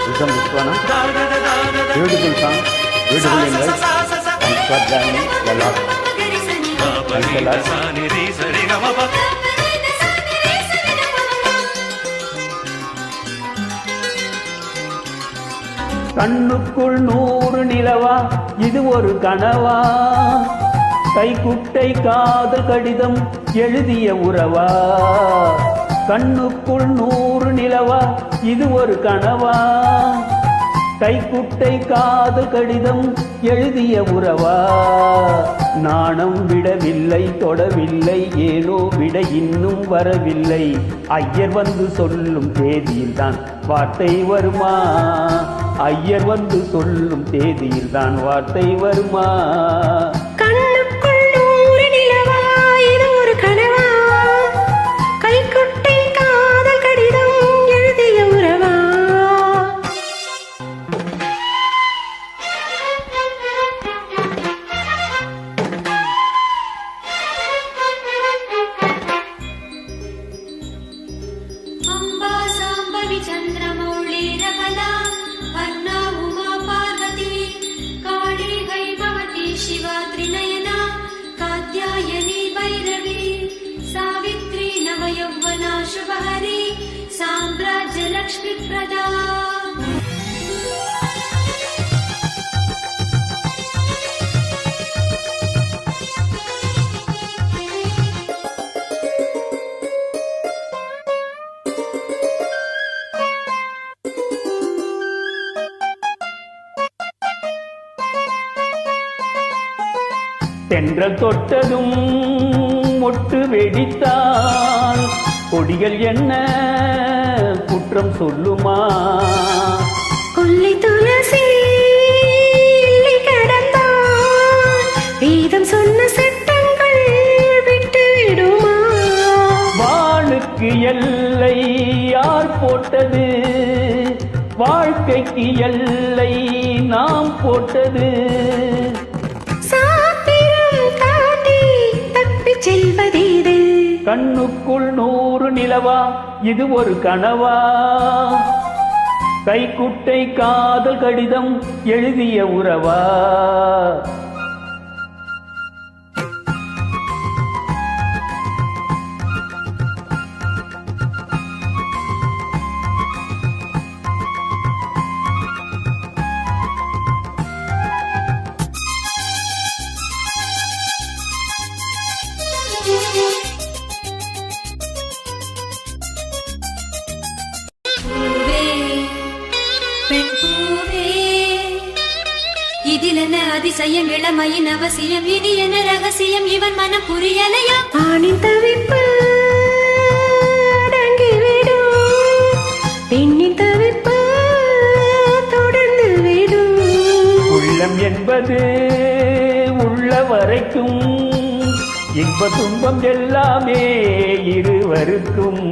Wisdom Vishwana, beautiful song, beautiful English. Thanks for joining a lot. Thanks a lot. கண்ணுக்குள் 100 நிலவா இது ஒரு கனவா, கைக்குட்டை காதல் கடிதம் எழுதிய உறவா. கண்ணுக்குள் 100 நிலவா இது ஒரு கனவா, கைக்குட்டை காதல் கடிதம் எழுதிய உறவா. நாணம் விடவில்லை தொடவில்லை, ஏனோ விட இன்னும் வரவில்லை. ஐயர் வந்து சொல்லும் தேதியில்தான் வார்த்தை வருமா, ஐயர் வந்து சொல்லும் தேதியில்தான் வார்த்தை வருமா. चंद्रमौळीरबला वर्णा उमा पार्वती काली हैमवती शिवा त्रिनयना कात्यायनी भैरवी सावित्री नवयौवना शुभहरी साम्राज्य लक्ष्मी प्रदा. தென்றல் தொட்டதும் மொட்டு வெடித்தால் கொடிகள் என்ன குற்றம் சொல்லுமா. கொல்லை துளசி கடந்தால் வேதம் சொன்ன சட்டங்கள் விட்டு விடுமா. வாளுக்கு எல்லை யார் போட்டது, வாழ்க்கைக்கு எல்லை நாம் போட்டது. கண்ணுக்குள் 100 நிலவா இது ஒரு கனவா, கைக்குட்டை காதல் கடிதம் எழுதிய உறவா. இதிலென அதிசயம் இளமையின் அவசியம், இனி என ரகசியம் இவன் மனம் புரியலையா. ஆணின் தவிப்பு அடங்கிவிடும், பெண்ணின் தவிப்பு தொடர்ந்து விடும். உள்ளம் என்பது உள்ள வரைக்கும், இன்ப துன்பம் எல்லாமே இருவருக்கும்.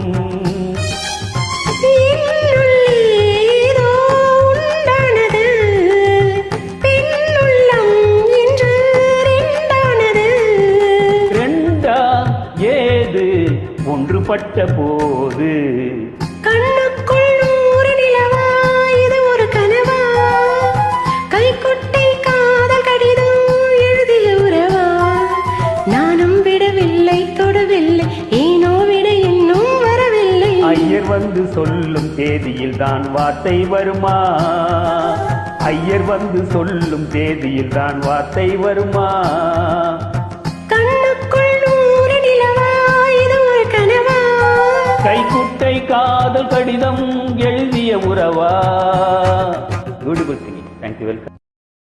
ஒன்றுபட்ட போது கண்ணுக்குள் 100 நிலவா இது ஒரு கனவா, கைக்குட்டை காதல் கடிதம் எழுதிய உறவா. நானும் விடவில்லை தொடவில்லை, ஏனோ விட இன்னும் வரவில்லை. ஐயர் வந்து சொல்லும் தேதியில் தான் வார்த்தை வருமா, ஐயர் வந்து சொல்லும் தேதியில் தான் வார்த்தை வருமா. கைக்குட்டை காதல் கடிதம் எழுதிய உறவா. Beautiful singing. தேங்க்யூ. வெல்கம்.